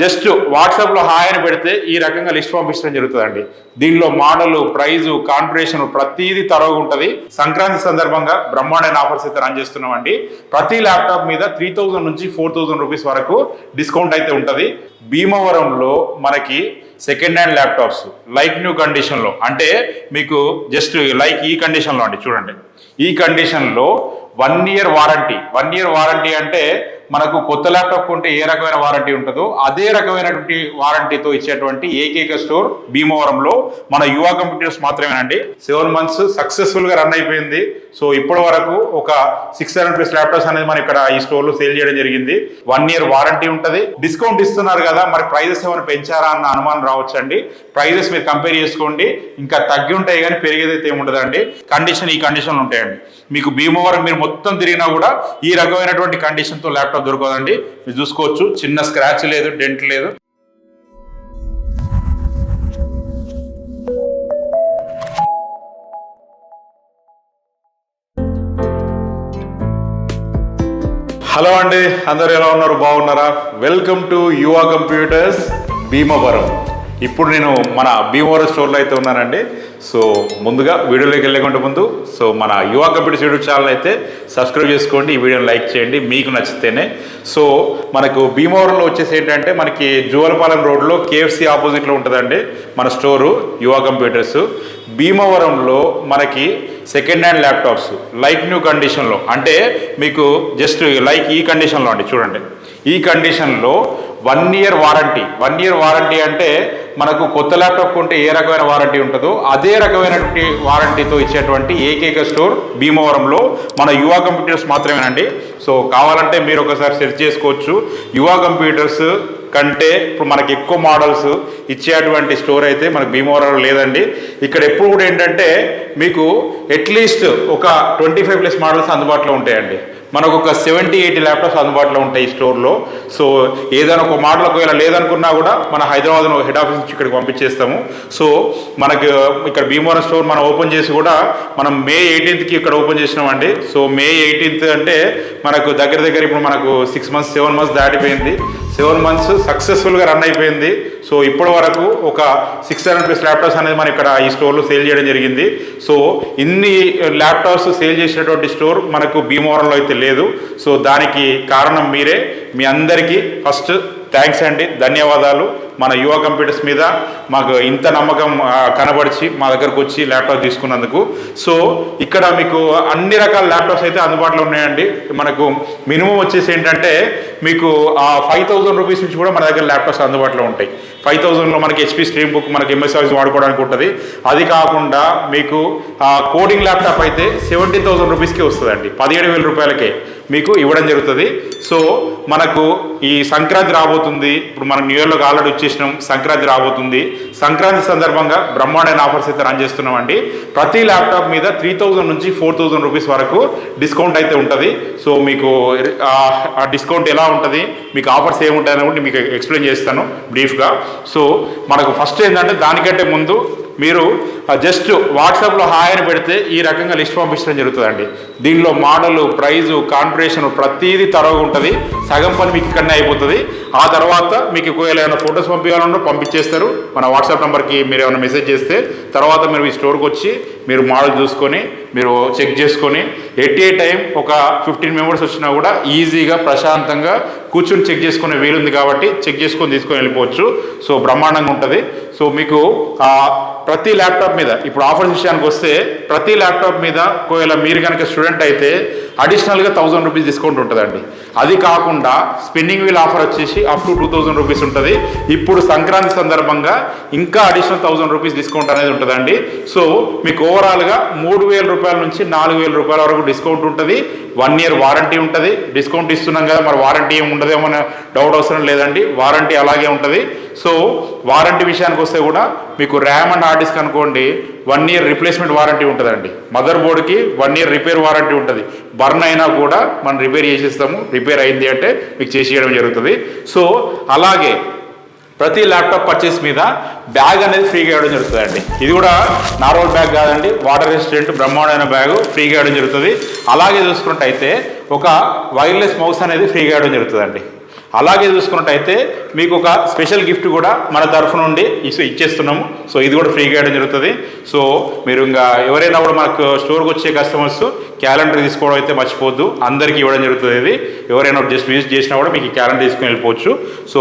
Just వాట్సాప్లో hi అని పెడితే ఈ రకంగా లిస్ట్ పంపించడం జరుగుతుందండి. దీనిలో మోడల్, ప్రైజు, కాన్ఫిగరేషన్ ప్రతిదీ తరవుగా ఉంటుంది. సంక్రాంతి సందర్భంగా బ్రహ్మాండమైన ఆఫర్స్ అయితే రన్ చేస్తున్నామండి. ప్రతి ల్యాప్టాప్ మీద 3000 నుంచి 4000 రూపీస్ వరకు డిస్కౌంట్ అయితే ఉంటుంది. భీమవరంలో మనకి second hand laptops like new కండిషన్లో, అంటే మీకు జస్ట్ లైక్ ఈ కండిషన్లో అండి, చూడండి ఈ కండిషన్లో 1 year వారంటీ. 1 year వారంటీ అంటే మనకు కొత్త ల్యాప్టాప్ కొంటే ఏ రకమైన వారంటీ ఉంటుందో అదే రకమైనటువంటి వారంటీతో ఇచ్చేటువంటి ఏకైక స్టోర్ భీమవరంలో మన యువ కంప్యూటర్స్ మాత్రమేనండి. 7 months సక్సెస్ఫుల్గా రన్ అయిపోయింది. సో ఇప్పటి వరకు ఒక 600+ ల్యాప్టాప్స్ అనేది మనం ఇక్కడ ఈ స్టోర్లో సేల్ చేయడం జరిగింది. 1 year వారంటీ ఉంటుంది. డిస్కౌంట్ ఇస్తున్నారు కదా, మరి ప్రైజెస్ ఏమైనా పెంచారా అన్న అనుమానం రావచ్చండి. ప్రైజెస్ మీరు కంపేర్ చేసుకోండి, ఇంకా తగ్గి ఉంటాయి కానీ పెరిగేదైతే ఏముండదండి. కండిషన్ ఈ కండిషన్లు ఉంటాయండి. మీకు భీమవరం మీరు మొత్తం తిరిగినా కూడా ఈ రకమైనటువంటి కండిషన్తో ల్యాప్టాప్ దొరకదండి. మీరు చూసుకోవచ్చు, చిన్న స్క్రాచ్ లేదు, డెంట్ లేదు. హలో అండి, అందరు ఎలా ఉన్నారు? బాగున్నారా? వెల్కమ్ టు యువ కంప్యూటర్స్ భీమవరం. ఇప్పుడు నేను మన భీమవరం స్టోర్లో అయితే ఉన్నానండి. సో ముందుగా వీడియోలోకి వెళ్ళకుండా ముందు మన యువ కంప్యూటర్స్ యూట్యూబ్ ఛానల్ అయితే సబ్స్క్రైబ్ చేసుకోండి, ఈ వీడియోని లైక్ చేయండి మీకు నచ్చితేనే. సో మనకు భీమవరంలో వచ్చేసి ఏంటంటే మనకి జువలపాలెం రోడ్లో KFC ఆపోజిట్లో ఉంటుందండి మన స్టోరు యువ కంప్యూటర్స్. భీమవరంలో మనకి second hand laptops like new కండిషన్లో, అంటే మీకు జస్ట్ లైక్ ఈ కండిషన్లో అండి, చూడండి ఈ కండిషన్లో 1 year వారంటీ. 1 year వారంటీ అంటే మనకు కొత్త ల్యాప్టాప్ కొంటే ఏ రకమైన వారంటీ ఉంటుందో అదే రకమైనటువంటి వారంటీతో ఇచ్చేటువంటి ఏకైక స్టోర్ భీమవరంలో మన యువ కంప్యూటర్స్ మాత్రమేనండి. సో కావాలంటే మీరు ఒకసారి సెర్చ్ చేసుకోవచ్చు. యువ కంప్యూటర్స్ కంటే ఇప్పుడు మనకి ఎక్కువ మోడల్స్ ఇచ్చేటువంటి స్టోర్ అయితే మనకు భీమవరంలో లేదండి. ఇక్కడ ఎప్పుడు కూడా ఏంటంటే మీకు అట్లీస్ట్ ఒక 25+ మోడల్స్ అందుబాటులో ఉంటాయండి. మనకు ఒక 70-80 ల్యాప్టాప్స్ అందుబాటులో ఉంటాయి ఈ స్టోర్లో. సో ఏదైనా ఒక మోడల్ ఒకవేళ లేదనుకున్నా కూడా మన హైదరాబాద్లో హెడ్ ఆఫీస్ నుంచి ఇక్కడికి పంపించేస్తాము. సో మనకు ఇక్కడ భీమవరం స్టోర్ మనం ఓపెన్ చేసి కూడా మనం May 18th ఇక్కడ ఓపెన్ చేసినామండి. సో May 18th అంటే మనకు దగ్గర ఇప్పుడు మనకు 6 months 7 months దాటిపోయింది. 7 months సక్సెస్ఫుల్గా రన్ అయిపోయింది. సో ఇప్పటి వరకు ఒక 600+ ల్యాప్టాప్స్ అనేది మనం ఇక్కడ ఈ స్టోర్లో సేల్ చేయడం జరిగింది. సో ఇన్ని ల్యాప్టాప్స్ సేల్ చేసినటువంటి స్టోర్ మనకు భీమవరంలో అయితే లేదు. సో దానికి కారణం మీరే. మీ అందరికీ ఫస్ట్ థ్యాంక్స్ అండి, ధన్యవాదాలు. మన యువ కంప్యూటర్స్ మీద మాకు ఇంత నమ్మకం కనబడిచి మా దగ్గరకు వచ్చి ల్యాప్టాప్ తీసుకున్నందుకు. సో ఇక్కడ మీకు అన్ని రకాల ల్యాప్టాప్స్ అయితే అందుబాటులో ఉన్నాయండి. మనకు మినిమం వచ్చేసి ఏంటంటే మీకు 5000 రూపీస్ నుంచి కూడా మన దగ్గర ల్యాప్టాప్స్ అందుబాటులో ఉంటాయి. 5000లో మనకి HP స్ట్రీమ్ బుక్ మనకి MS Office వాడుకోవడానికి ఉంటుంది. అది కాకుండా మీకు కోడింగ్ ల్యాప్టాప్ అయితే 70,000 రూపీస్కి వస్తుందండి. 17,000 రూపాయలకే మీకు ఇవ్వడం జరుగుతుంది. సో మనకు ఈ సంక్రాంతి రాబోతుంది. ఇప్పుడు మనం న్యూ ఇయర్లోకి ఆల్రెడీ వచ్చేసినాం, సంక్రాంతి రాబోతుంది. సంక్రాంతి సందర్భంగా బ్రహ్మాండమైన ఆఫర్స్ అయితే రన్ చేస్తున్నామండి. ప్రతి ల్యాప్టాప్ మీద 3000 నుంచి 4000 రూపీస్ వరకు డిస్కౌంట్ అయితే ఉంటుంది. సో మీకు ఆ డిస్కౌంట్ ఎలా ఉంటుంది, మీకు ఆఫర్స్ ఏముంటాయని కూడా మీకు ఎక్స్ప్లెయిన్ చేస్తాను బ్రీఫ్గా. సో మనకు ఫస్ట్ ఏంటంటే దానికంటే ముందు మీరు జస్ట్ వాట్సాప్లో హాయ్ అని పెడితే ఈ రకంగా లిస్ట్ పంపించడం జరుగుతుందండి. దీనిలో మోడల్, ప్రైజు, కాన్ఫిగరేషన్ ప్రతిదీ తరవుగా ఉంటుంది. సగం పని మీకు ఇక్కడనే అయిపోతుంది. ఆ తర్వాత మీకు ఒకవేళ ఏమైనా ఫొటోస్ పంపించాలన్నా పంపించేస్తారు మన వాట్సాప్ నెంబర్కి. మీరు ఏమైనా మెసేజ్ చేస్తే తర్వాత మీరు ఈ స్టోర్కి వచ్చి మీరు మోడల్ చూసుకొని మీరు చెక్ చేసుకొని ఎట్ ఏ టైం ఒక 15 మెంబర్స్ వచ్చినా కూడా ఈజీగా ప్రశాంతంగా కూర్చొని చెక్ చేసుకునే వీలుంది కాబట్టి చెక్ చేసుకొని తీసుకొని వెళ్ళిపోవచ్చు. సో బ్రహ్మాండంగా ఉంటుంది. సో మీకు ప్రతి ల్యాప్టాప్ మీద ఇప్పుడు ఆఫర్స్ విషయానికి వస్తే ప్రతి ల్యాప్టాప్ మీద ఒకవేళ మీరు కనుక స్టూడెంట్ అయితే అడిషనల్గా 1000 రూపీస్ డిస్కౌంట్ ఉంటుందండి. అది కాకుండా స్పిన్నింగ్ వీల్ ఆఫర్ వచ్చేసి అప్ టు 2000 రూపీస్ ఉంటుంది. ఇప్పుడు సంక్రాంతి సందర్భంగా ఇంకా అడిషనల్ 1000 రూపీస్ డిస్కౌంట్ అనేది ఉంటుందండి. సో మీకు ఓవరాల్గా 3000 రూపాయల నుంచి 4000 రూపాయల వరకు డిస్కౌంట్ ఉంటుంది. 1 year వారంటీ ఉంటుంది. డిస్కౌంట్ ఇస్తున్నాం కదా, మరి వారంటీ ఏమి ఉండదేమో అనే డౌట్ అవసరం లేదండి, వారంటీ అలాగే ఉంటుంది. సో వారంటీ విషయానికి వస్తే కూడా మీకు ర్యామ్ అండ్ హార్డ్ డిస్క్ అనుకోండి 1 year రిప్లేస్మెంట్ వారంటీ ఉంటుందండి. మదర్ బోర్డ్కి 1 year రిపేర్ వారంటీ ఉంటుంది. బర్న్ అయినా కూడా మనం రిపేర్ చేసిస్తాము. రిపేర్ అయింది అంటే మీకు చేసేయడం జరుగుతుంది. సో అలాగే ప్రతి ల్యాప్టాప్ పర్చేస్ మీద బ్యాగ్ అనేది ఫ్రీగా ఇవ్వడం జరుగుతుందండి. ఇది కూడా నార్మల్ బ్యాగ్ కాదండి, వాటర్ రెసిస్టెంట్ బ్రహ్మాండమైన బ్యాగ్ ఫ్రీగా ఇవ్వడం జరుగుతుంది. అలాగే చూసుకుంటే అయితే ఒక వైర్లెస్ మౌస్ అనేది ఫ్రీగా ఇవ్వడం జరుగుతుందండి. అలాగే చూసుకున్నట్టయితే మీకు ఒక స్పెషల్ గిఫ్ట్ కూడా మన తరఫు నుండి ఇచ్చేస్తున్నాము. సో ఇది కూడా ఫ్రీగా ఇవ్వడం జరుగుతుంది. సో మీరు ఇంకా ఎవరైనా కూడా మనకు స్టోర్కి వచ్చే కస్టమర్స్ క్యాలెండర్ తీసుకోవడం అయితే మర్చిపోద్దు, అందరికీ ఇవ్వడం జరుగుతుంది. ఇది ఎవరైనా జస్ట్ విజిట్ చేసినా కూడా మీకు ఈ క్యాలెండర్ తీసుకుని వెళ్ళిపోవచ్చు. సో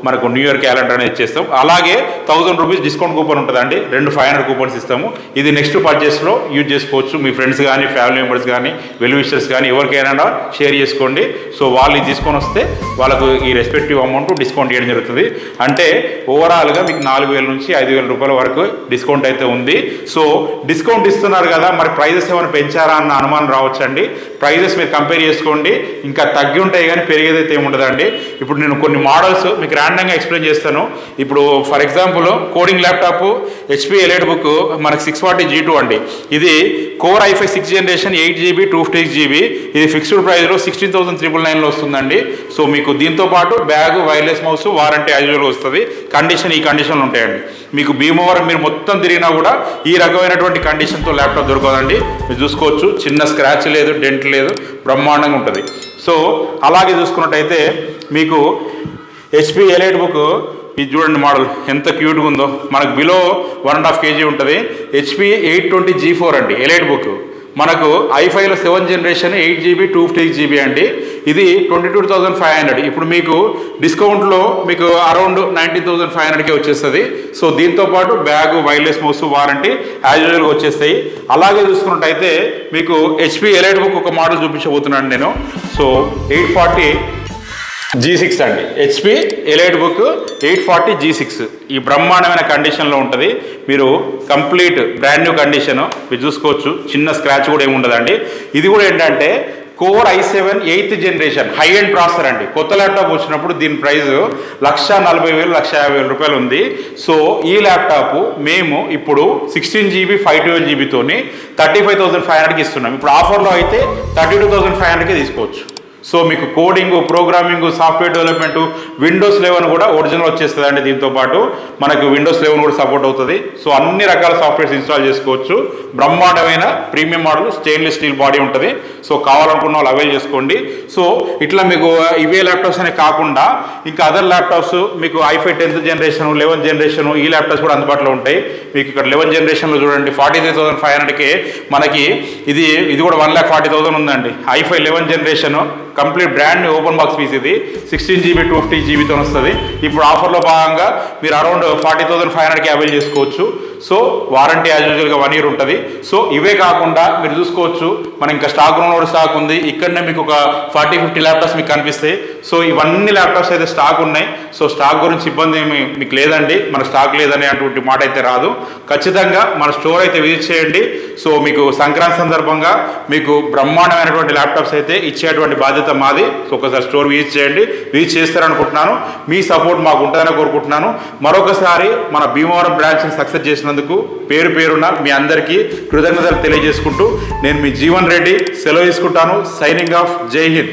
మనకు న్యూ ఇయర్ క్యాలెండర్ అనేది ఇచ్చేస్తాం. అలాగే 1000 రూపీస్ డిస్కౌంట్ కూపన్ ఉంటుందండి, 2 500 కూపన్స్ ఇస్తాము. ఇది నెక్స్ట్ పర్చేస్లో యూజ్ చేసుకోవచ్చు. మీ ఫ్రెండ్స్ కానీ ఫ్యామిలీ మెంబర్స్ కానీ వెల్ విషర్స్ కానీ ఎవరికైనా షేర్ చేసుకోండి. సో వాళ్ళు ఇది తీసుకొని వస్తే వాళ్ళకు ఈ రెస్పెక్టివ్ అమౌంట్ డిస్కౌంట్ ఇవ్వడం జరుగుతుంది. అంటే ఓవరాల్గా మీకు 4000 నుంచి 5000 రూపాయల వరకు డిస్కౌంట్ అయితే ఉంది. సో డిస్కౌంట్ ఇస్తున్నారు కదా, మరి ప్రైజెస్ ఏమైనా పెంచారా అన్న అనుమానం రావచ్చండి. ప్రైజెస్ మీరు కంపేర్ చేసుకోండి, ఇంకా తగ్గి ఉంటాయి కానీ పెరిగేదైతే ఏముండదండి. ఇప్పుడు నేను కొన్ని మోడల్స్ మీకు ర్యాండమ్గా ఎక్స్ప్లెయిన్ చేస్తాను. ఇప్పుడు for example coding laptop HP elite book మనకి 640G2 అండి. ఇది core i5 6th generation 8GB 256GB. ఇది ఫిక్స్డ్ ప్రైస్లో 16,999లో వస్తుందండి. సో మీకు దీంతో పాటు బ్యాగ్, వైర్లెస్ మౌస్, వారంటీ యాజువల్గా వస్తుంది. కండిషన్ ఈ కండిషన్లు ఉంటాయండి. మీకు భీమవరం మీరు మొత్తం తిరిగినా కూడా ఈ రకమైనటువంటి కండిషన్తో ల్యాప్టాప్ దొరకదండి. మీరు చూసుకోవచ్చు, చిన్న స్క్రాచ్ లేదు, డెంట్ లేదు, బ్రహ్మాండంగా ఉంటుంది. సో అలాగే చూసుకున్నట్టయితే మీకు HP ఎలైట్ బుక్ ఇది చూడండి, మోడల్ ఎంత క్యూట్గా ఉందో. మనకు బిలో 1.5 kg ఉంటుంది. HP 820G4 అండి ఎలైట్ బుక్. మనకు i5లో 7th జనరేషన్ 8GB 256GB అండి. ఇది 22,500. ఇప్పుడు మీకు డిస్కౌంట్లో మీకు అరౌండ్ 19,500కే వచ్చేస్తుంది. సో దీంతోపాటు bag, wireless mouse, warranty as యూజువల్గా వచ్చేస్తాయి. అలాగే చూసుకున్నట్టయితే మీకు HP ఎలైట్ బుక్ ఒక మోడల్ చూపించబోతున్నాను నేను. సో 840G6 అండి. HP ఎలైట్ బుక్ 840G6 ఈ బ్రహ్మాండమైన కండిషన్లో ఉంటుంది. మీరు కంప్లీట్ బ్రాండ్ న్యూ కండిషన్ మీరు చూసుకోవచ్చు, చిన్న స్క్రాచ్ కూడా ఏమి ఉండదండి. ఇది కూడా ఏంటంటే core i7 8th generation high end processor అండి. కొత్త ల్యాప్టాప్ వచ్చినప్పుడు దీని ప్రైస్ 1,40,000 1,50,000 రూపాయలు ఉంది. సో ఈ ల్యాప్టాప్ మేము ఇప్పుడు 16GB 512GBతోని 35,500కి ఇస్తున్నాం. ఇప్పుడు ఆఫర్లో అయితే 32,500కే తీసుకోవచ్చు. సో మీకు coding, programming, software development, Windows 11 కూడా ఒరిజినల్ వచ్చేస్తుంది అండి. దీంతో పాటు మనకు విండోస్ 11 కూడా సపోర్ట్ అవుతుంది. సో అన్ని రకాల సాఫ్ట్వేర్స్ ఇన్స్టాల్ చేసుకోవచ్చు. బ్రహ్మాండమైన premium model, stainless steel body ఉంటుంది. సో కావాలనుకున్న వాళ్ళు అవైల్ చేసుకోండి. సో ఇట్లా మీకు ఇవే ల్యాప్టాప్స్ అనే కాకుండా ఇంకా అదర్ ల్యాప్టాప్స్ మీకు i5 10th generation, 11th generation ఈ ల్యాప్టాప్స్ కూడా అందుబాటులో ఉంటాయి. మీకు ఇక్కడ 11th జనరేషన్లో చూడండి 43,500కే మనకి ఇది కూడా 1,40,000 ఉందండి. i5 11th generation complete brand open box piece. ఇది 16GB 250GBతో వస్తుంది. ఇప్పుడు ఆఫర్లో భాగంగా మీరు అరౌండ్ 40,500కి అవైల్ చేసుకోవచ్చు. సో వారంటీ యాజ్ యూజువల్గా 1 year ఉంటుంది. సో ఇవే కాకుండా మీరు చూసుకోవచ్చు, మన ఇంకా స్టాక్ రూమ్ కూడా స్టాక్ ఉంది. ఇక్కడనే మీకు ఒక 40-50 ల్యాప్టాప్స్ మీకు కనిపిస్తాయి. సో ఇవన్నీ ల్యాప్టాప్స్ అయితే స్టాక్ ఉన్నాయి. సో స్టాక్ గురించి ఇబ్బంది ఏమి మీకు లేదండి, మన స్టాక్ లేదని అటువంటి మాట అయితే రాదు. ఖచ్చితంగా మన స్టోర్ అయితే విజిట్ చేయండి. సో మీకు సంక్రాంతి సందర్భంగా మీకు బ్రహ్మాండమైనటువంటి ల్యాప్టాప్స్ అయితే ఇచ్చేటువంటి బాధ్యత మాది. సో ఒకసారి స్టోర్ విజిట్ చేయండి. విజిట్ చేస్తారనుకుంటున్నాను. మీ సపోర్ట్ మాకు ఉంటుందని కోరుకుంటున్నాను. మరొకసారి మన భీమవరం బ్రాంచ్ని సక్సెస్ చేసినందుకు పేరు పేరున మీ అందరికీ కృతజ్ఞతలు తెలియజేసుకుంటూ నేను మీ జీవన్ రెడ్డి సెలవు తీసుకుంటాను. Signing off. జై హింద్.